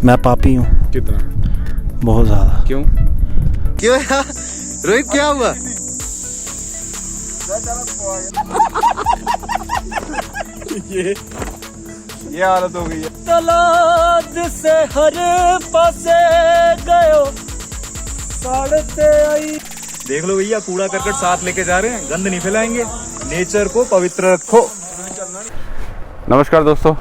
मैं पापी हूँ। कितना? बहुत ज़्यादा। क्यों क्यों यार? रोहित क्या हुआ? ये हालत हो गई है। तलाश से हर पासे गयो साड़ते आई। देख लो भैया, कूड़ा करकट साथ लेके जा रहे हैं, गंद नहीं फैलाएंगे, नेचर को पवित्र रखो। नमस्कार दोस्तों,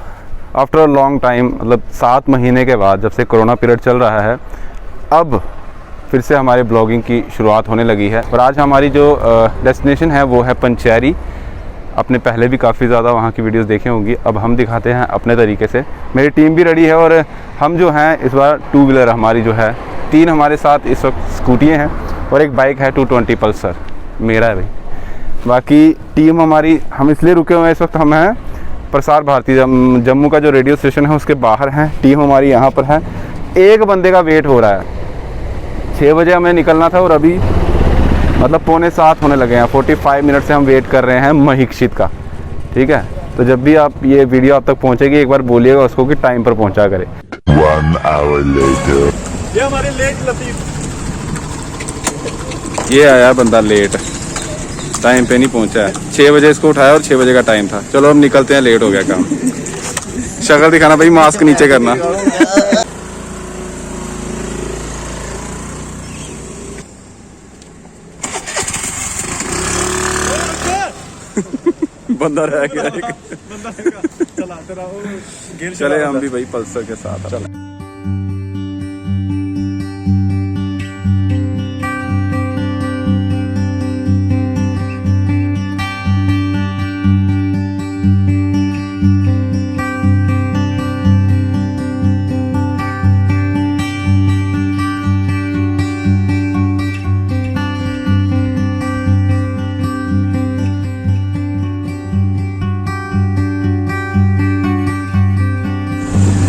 आफ्टर अ लॉन्ग टाइम, मतलब 7 महीने के बाद जब से कोरोना पीरियड चल रहा है, अब फिर से हमारे ब्लॉगिंग की शुरुआत होने लगी है। और आज हमारी जो डेस्टिनेशन है वो है पंचैरी। आपने पहले भी काफ़ी ज़्यादा वहाँ की वीडियोस देखे होंगी, अब हम दिखाते हैं अपने तरीके से। मेरी टीम भी रेडी है और हम जो हैं इस बार 2 व्हीलर हमारी जो है, 3 हमारे साथ इस वक्त स्कूटियाँ हैं और एक बाइक है 220 पल्सर, मेरा है भाई। बाकी टीम हमारी, हम इसलिए रुके हुए हैं इस वक्त, हम हैं प्रसार भारती जम्मू का जो रेडियो स्टेशन है उसके बाहर हैं। टीम हमारी यहाँ पर है। एक बंदे का वेट हो रहा है। 6 बजे हमें निकलना था और अभी मतलब 6:45 होने लगे हैं। 45 मिनट से हम वेट कर रहे हैं महीक्षित का। ठीक है, तो जब भी आप ये वीडियो आप तक पहुँचेगी एक बार बोलिएगा उसको कि टाइम पर पहुँचा करे। 1 hour later. ये हमारे लेट लतीफ, ये आया बंदा लेट, टाइम पे नहीं पहुंचा है। 6 बजे इसको उठाया और 6 बजे का टाइम था। चलो हम निकलते हैं, लेट हो गया काम। शक्ल दिखाना भाई, मास्क नीचे करना। बंदा रह गया एक। चलाते रहो। चले हम भी भाई पल्सर के साथ। चले।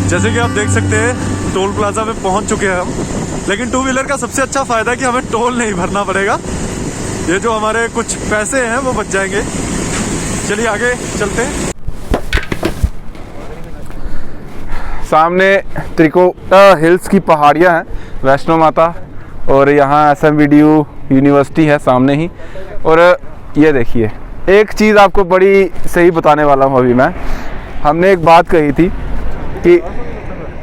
जैसे कि आप देख सकते हैं टोल प्लाजा में पहुंच चुके हैं हम, लेकिन 2 व्हीलर का सबसे अच्छा फायदा है कि हमें टोल नहीं भरना पड़ेगा। ये जो हमारे कुछ पैसे हैं वो बच जाएंगे। चलिए आगे चलते हैं। सामने त्रिकुटा हिल्स की पहाड़ियाँ हैं, वैष्णो माता, और यहाँ SMVDU यूनिवर्सिटी है सामने ही। और ये देखिए, एक चीज़ आपको बड़ी सही बताने वाला हूँ अभी मैं। हमने एक बात कही थी कि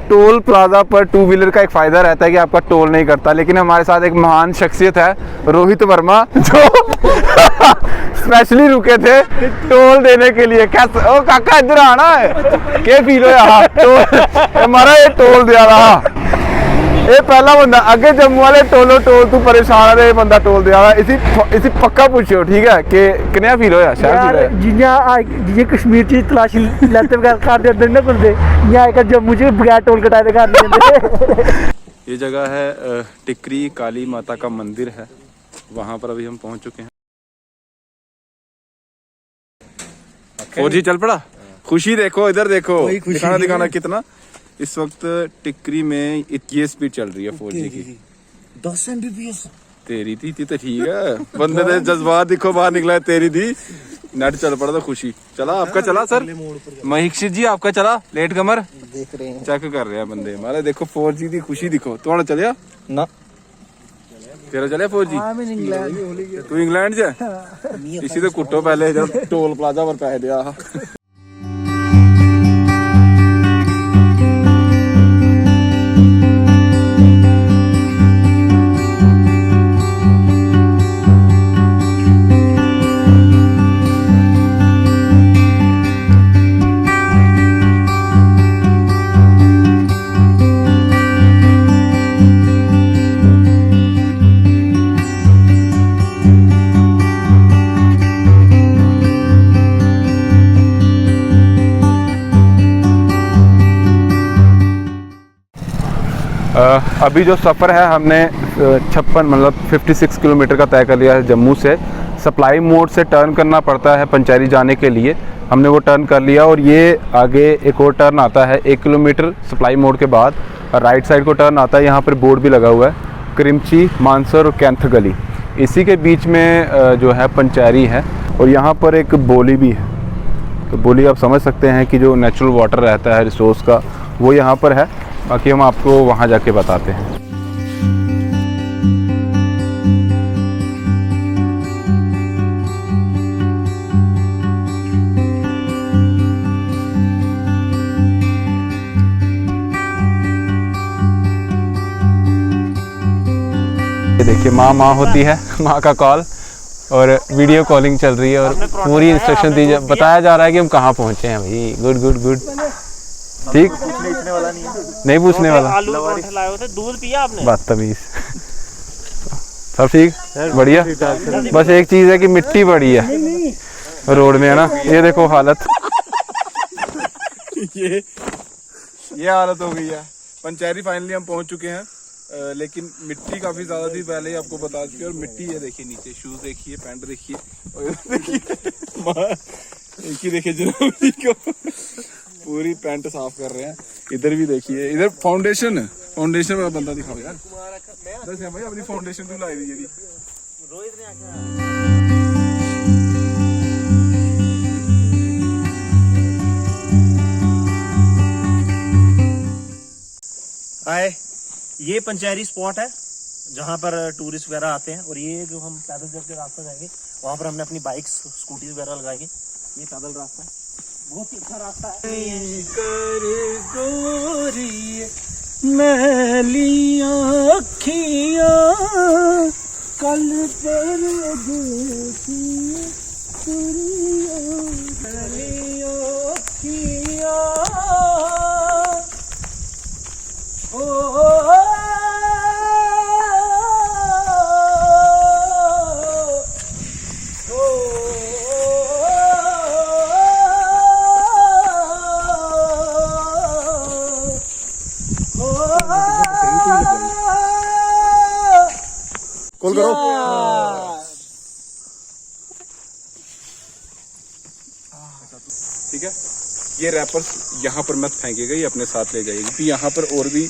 टोल प्लाजा पर 2 व्हीलर का एक फ़ायदा रहता है कि आपका टोल नहीं करता, लेकिन हमारे साथ एक महान शख्सियत है रोहित वर्मा, जो स्पेशली रुके थे टोल देने के लिए। कैसे ओ काका इधर आना है, क्या फील होया टोल हमारा, ये टोल दिया रहा। ये पहला बंदा अगे जम्मू वाले टोलो टोल तू परेशान है, बंदा टोल दिया रहा। इसी पक्का पूछो, ठीक है, कि कितना फील होया? शायद जियां कश्मीर च तलाशी लैते बगैर कर दे ना बंदे, यहाँ एक जम्मू च बगैर टोल कटाए दे कर देंगे। ये जगह है टिकरी काली माता का मंदिर है, वहाँ पर अभी हम पहुँच चुके हैं। 4G चल पड़ा। खुशी देखो, इधर देखो, दिखाना कितना इस वक्त टिकरी में ये स्पीड चल रही है 4G की। 10 Mbps तेरी थी तो ठीक है, बंदे ने जज्बात दिखो बाहर निकला है। तेरी थी नेट चल पड़ा तो खुशी। चला आपका चला सर महीक्षित जी, आपका चला लेट कमर देख रहे हैं, चेक कर रहे हैं बंदे हमारे। देखो 4G की खुशी दिखो। तुम्हारा चलिया ना तेरा चलिया 4G? तू इंग्लैंड से इसी तो कुट्टो पहले जब टोल प्लाजा पर पैसे दिया। अभी जो सफ़र है हमने 56 मतलब 56 किलोमीटर का तय कर लिया है जम्मू से। सप्लाई मोड से टर्न करना पड़ता है पंचैरी जाने के लिए, हमने वो टर्न कर लिया। और ये आगे एक और टर्न आता है 1 किलोमीटर सप्लाई मोड के बाद, राइट साइड को टर्न आता है। यहाँ पर बोर्ड भी लगा हुआ है, क्रिमची, मानसर और कैंथ गली, इसी के बीच में जो है पंचैरी है। और यहाँ पर एक बोली भी है, तो बोली आप समझ सकते हैं कि जो नेचुरल वाटर रहता है रिसोर्स का, वो यहाँ पर है। बाकी हम आपको वहाँ जाके बताते हैं। देखिए माँ होती है, माँ का कॉल और वीडियो कॉलिंग चल रही है और पूरी इंस्ट्रक्शन दी बताया जा रहा है कि हम कहाँ पहुँचे हैं भाई। गुड गुड गुड, ठीक। नहीं पूछने वाला। आलू पराठे लाए होते, दूध पिया आपने? बदतमीज। सब ठीक, बढ़िया। बस एक चीज है कि मिट्टी पड़ी है रोड में, है ना। ये देखो हालत, ये हालत हो गई है। पंचैरी फाइनली हम पहुंच चुके हैं, लेकिन मिट्टी काफी ज्यादा थी, पहले ही आपको बता दी। और मिट्टी ये देखिए, नीचे शूज देखिए, पैंट देखिए, और देखिए एक ही देखिए जनाब को पूरी पैंट साफ कर रहे हैं। इधर भी देखिए, इधर फाउंडेशन वाला बंदा दिखाओ यार। दस भाई अपनी फाउंडेशन तो लाई दी। आए, ये पंचैरी स्पॉट है जहाँ पर टूरिस्ट वगैरह आते हैं। और ये जो हम पैदल चल के रास्ता जाएंगे, वहाँ पर हमने अपनी बाइक्स स्कूटी वगैरह लगाएंगे। ये पैदल रास्ता है, बहुत ही अच्छा रास्ता है। कल कॉल करो। ठीक है, ये रैपर्स यहाँ पर मत फेंकेगा, ये अपने साथ ले जाइए, क्योंकि यहाँ पर और भी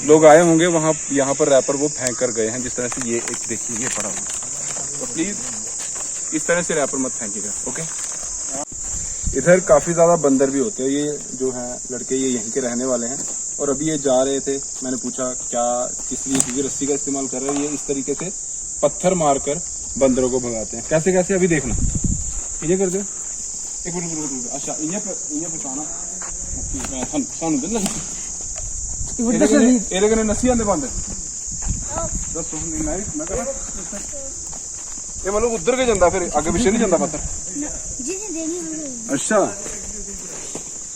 लोग आए होंगे। वहाँ यहाँ पर रैपर वो फेंक कर गए हैं, जिस तरह से ये एक देखिए ये पड़ा हुआ। तो प्लीज इस तरह से रैपर मत फेंकेगा, ओके। इधर काफी ज्यादा बंदर भी होते हैं। ये जो है लड़के, ये यहीं के रहने वाले हैं और अभी ये जा रहे थे। मैंने पूछा क्या किस लिए, क्योंकि रस्सी का इस्तेमाल कर रहे हैं। ये इस तरीके से पत्थर मारकर बंदरों को भगाते हैं। कैसे कैसे अभी देखना, ये कर दो एक मिनट। अच्छा इन्हें पहुंचाना सानू दिन ਇਹਦੇ ਕਨੇ ਨੱਸੀ ਆਂਦੇ ਬੰਦ ਦੱਸੋ ਮੈਂ ਕਰਾਂ ਇਹ ਮਤਲਬ ਉਧਰ ਕੇ ਜਾਂਦਾ, ਫਿਰ ਅੱਗੇ ਪਿੱਛੇ नहीं ਜਾਂਦਾ पत्थर। अच्छा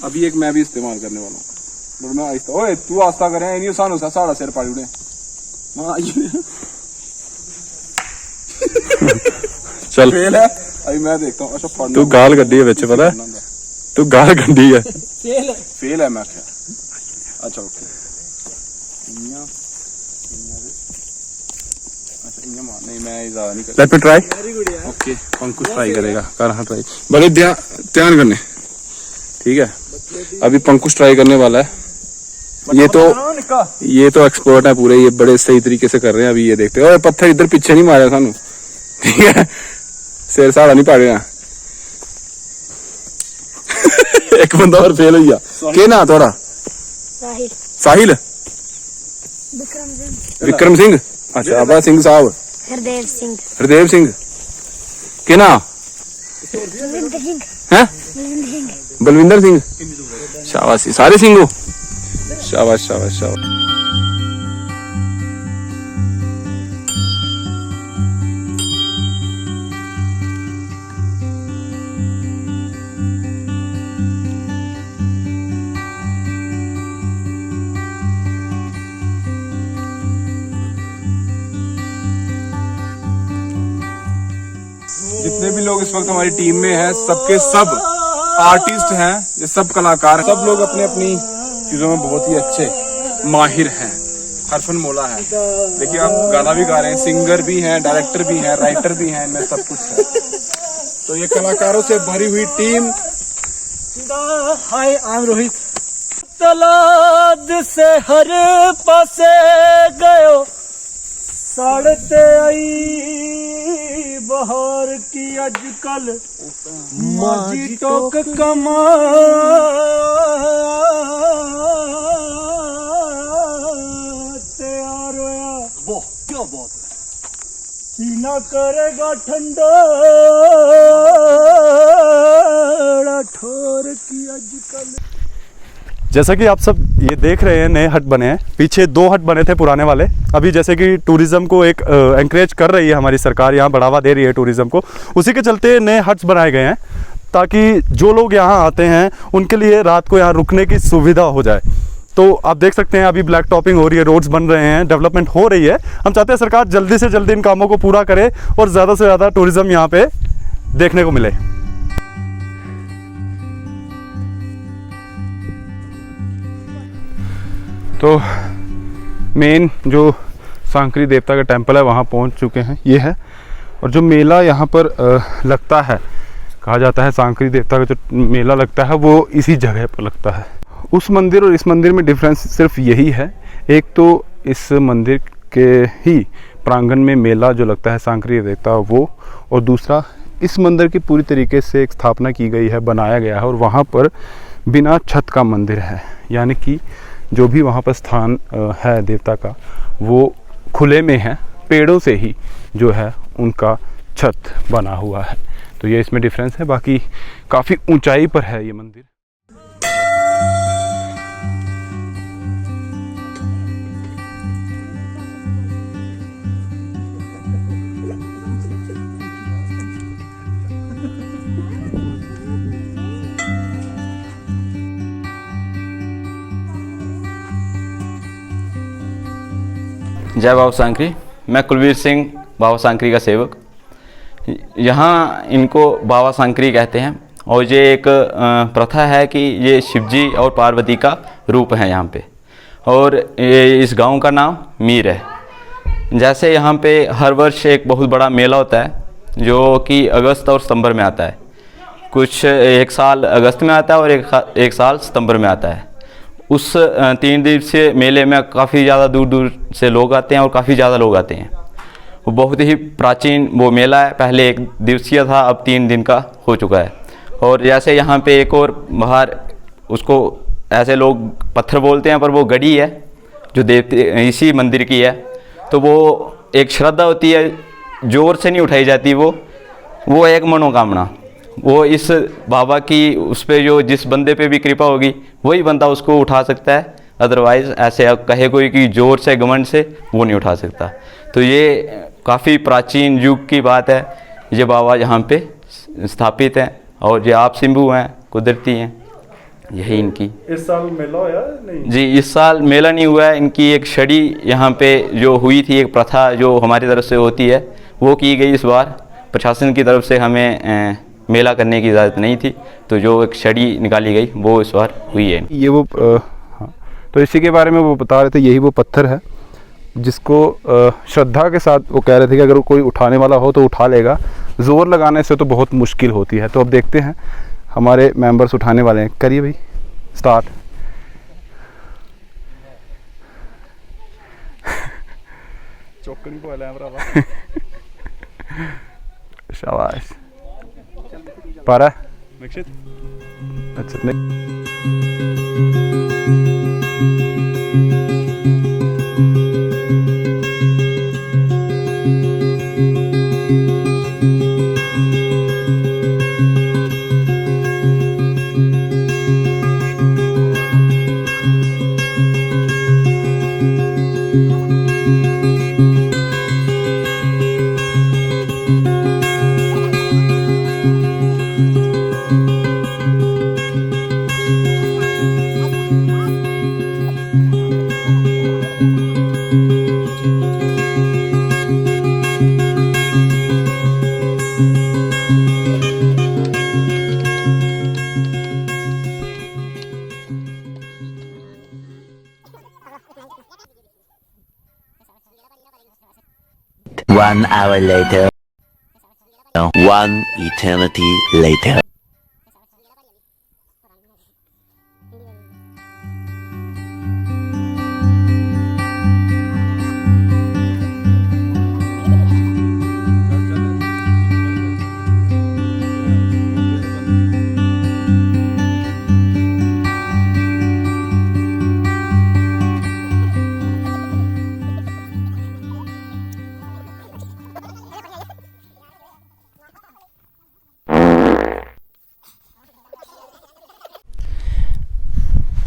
अभी एक मैं भी इस्तेमाल करने वाला हूँ। मैं आहिस्ता, ओए तू आस्ता करे, नहीं सानू साड़ा सिर पाड़ी उड़े। चल फेल है अभी मैं देखता हूँ। अच्छा तू गाल गड्डी है बच्चे, पता है तू गाल गड्डी है। फेल है मैं क्या। अच्छा ओके, नहीं मैं ज्यादा नहीं कर। Let me try. Okay Pankush try करेगा, कर हाँ ट्राई, बड़े ध्यान करने। ठीक है, अभी पंकुश ट्राई करने वाला है। ये तो एक्सपर्ट है पूरे, ये बड़े सही तरीके से कर रहे हैं। अभी ये देखते हैं, पत्थर इधर पीछे नहीं मारे सानू, ठीक है, सिर साड़ा नहीं पाड़े। एक बंदा और फेल हो गया। क्या ना थोड़ा साहिल विक्रम सिंह। अच्छा अबा सिंह साहब, हरदेव सिंह के ना है, बलविंदर सिंह। शाबाशी, सारे सिंह हो, शाबाश शाबाश शाबाश। जितने भी लोग इस वक्त हमारी टीम में हैं, सबके सब आर्टिस्ट हैं, ये सब कलाकार, सब लोग अपने अपनी चीजों में बहुत ही अच्छे माहिर हैं। हरफन मौला है, देखिए आप गाना भी गा रहे हैं, सिंगर भी हैं, डायरेक्टर भी हैं, राइटर भी हैं, इनमें सब कुछ है। तो ये कलाकारों से भरी हुई team. Hi I am Rohit. तलाद से हर पासे गयो, साड़ते आई बहार की अजकल माजी टोक कमा ना करेगा ठंडा ठोर की आजकल। जैसा कि आप सब ये देख रहे हैं, नए हट बने हैं। पीछे 2 हट बने थे पुराने वाले। अभी जैसे कि टूरिज़्म को एक एनकरेज कर रही है हमारी सरकार, यहाँ बढ़ावा दे रही है टूरिज़्म को, उसी के चलते नए हट्स बनाए गए हैं ताकि जो लोग यहाँ आते हैं उनके लिए रात को यहाँ रुकने की सुविधा हो जाए। तो आप देख सकते हैं अभी ब्लैक टॉपिंग हो रही है, रोड्स बन रहे हैं, डेवलपमेंट हो रही है। हम चाहते हैं सरकार जल्दी से जल्दी इन कामों को पूरा करे और ज़्यादा से ज़्यादा टूरिज़्म यहाँ पे देखने को मिले। तो मेन जो सांकरी देवता का टेम्पल है वहाँ पहुँच चुके हैं, ये है। और जो मेला यहाँ पर लगता है, कहा जाता है सांकरी देवता का जो मेला लगता है वो इसी जगह पर लगता है। उस मंदिर और इस मंदिर में डिफरेंस सिर्फ यही है, एक तो इस मंदिर के ही प्रांगण में मेला जो लगता है सांकरी देवता वो, और दूसरा इस मंदिर की पूरी तरीके से एक स्थापना की गई है, बनाया गया है, और वहाँ पर बिना छत का मंदिर है। यानी कि जो भी वहाँ पर स्थान है देवता का वो खुले में है, पेड़ों से ही जो है उनका छत बना हुआ है। तो ये इसमें डिफरेंस है, बाकी काफ़ी ऊंचाई पर है ये मंदिर। जय बाबा सांकरी। मैं कुलवीर सिंह, बाबा सांकरी का सेवक। यहाँ इनको बाबा सांकरी कहते हैं और ये एक प्रथा है कि ये शिवजी और पार्वती का रूप है यहाँ पे, और ये इस गांव का नाम मीर है। जैसे यहाँ पे हर वर्ष एक बहुत बड़ा मेला होता है जो कि अगस्त और सितंबर में आता है। कुछ एक साल अगस्त में आता है और एक साल सितंबर में आता है। उस 3 दिवसीय मेले में काफ़ी ज़्यादा दूर दूर से लोग आते हैं और काफ़ी ज़्यादा लोग आते हैं। वो बहुत ही प्राचीन वो मेला है, पहले 1 दिवसीय था, अब 3 दिन का हो चुका है। और जैसे यहाँ पे एक और बाहर उसको ऐसे लोग पत्थर बोलते हैं पर वो गड़ी है जो देवते इसी मंदिर की है। तो वो एक श्रद्धा होती है, जोर से नहीं उठाई जाती, वो एक मनोकामना, वो इस बाबा की उस पर जो जिस बंदे पे भी कृपा होगी वही बंदा उसको उठा सकता है। अदरवाइज़ ऐसे अब कहे कोई कि जोर से घमंड से वो नहीं उठा सकता। तो ये काफ़ी प्राचीन युग की बात है। ये बाबा यहाँ पे स्थापित हैं और ये आप सिंबू हैं, कुदरती हैं, यही इनकी। इस साल मेला होया नहीं? जी, इस साल मेला नहीं हुआ है। इनकी एक छड़ी यहाँ पे जो हुई थी, एक प्रथा जो हमारी तरफ से होती है वो की गई। इस बार प्रशासन की तरफ से हमें मेला करने की इजाज़त नहीं थी, तो जो एक छड़ी निकाली गई वो इस बार हुई है। ये वो हाँ, तो इसी के बारे में वो बता रहे थे, यही वो पत्थर है जिसको श्रद्धा के साथ वो कह रहे थे कि अगर कोई उठाने वाला हो तो उठा लेगा, ज़ोर लगाने से तो बहुत मुश्किल होती है। तो अब देखते हैं, हमारे मेंबर्स उठाने वाले हैं। करिए भाई स्टार्ट। चौकड़ी को है भरावा। शाबाश। पारा निश्चित। अच्छा नहीं One hour later. 1 eternity later.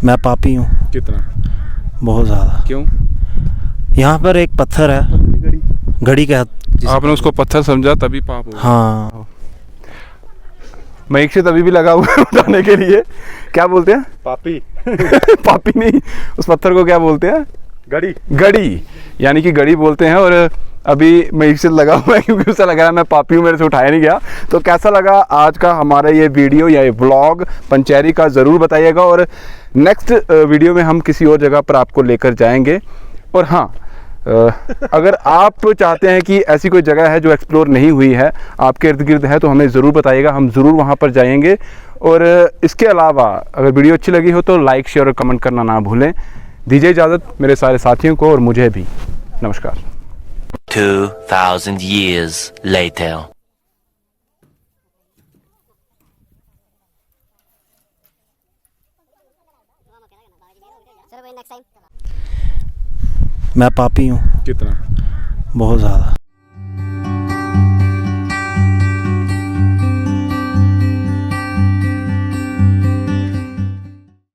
मैं पापी हूँ कितना? बहुत ज़्यादा। क्यों? यहाँ पर एक पत्थर है घड़ी का। आपने उसको पत्थर समझा तभी पाप हुआ। हाँ। मयिक से तभी भी लगा हुआ है बताने के लिए। क्या बोलते हैं? पापी। पापी नहीं, उस पत्थर को क्या बोलते हैं? गड़ी। गड़ी, यानी कि गड़ी बोलते हैं। और अभी मयिक से लगा हुआ है क्योंकि उसे लग रहा है मैं पापी हूँ, मेरे से उठाया नहीं गया। तो कैसा लगा आज का हमारा ये वीडियो या ये व्लॉग पंचेरी का, ज़रूर बताइएगा। और नेक्स्ट वीडियो में हम किसी और जगह पर आपको लेकर जाएंगे। और हाँ, अगर आप चाहते हैं कि ऐसी कोई जगह है जो एक्सप्लोर नहीं हुई है, आपके इर्द गिर्द है, तो हमें ज़रूर बताइएगा, हम ज़रूर वहाँ पर जाएंगे। और इसके अलावा अगर वीडियो अच्छी लगी हो तो लाइक, शेयर और कमेंट करना ना भूलें। दीजिए इजाज़त मेरे सारे साथियों को और मुझे भी। नमस्कार। 2000 years later. मैं पापी हूँ कितना? बहुत ज़्यादा।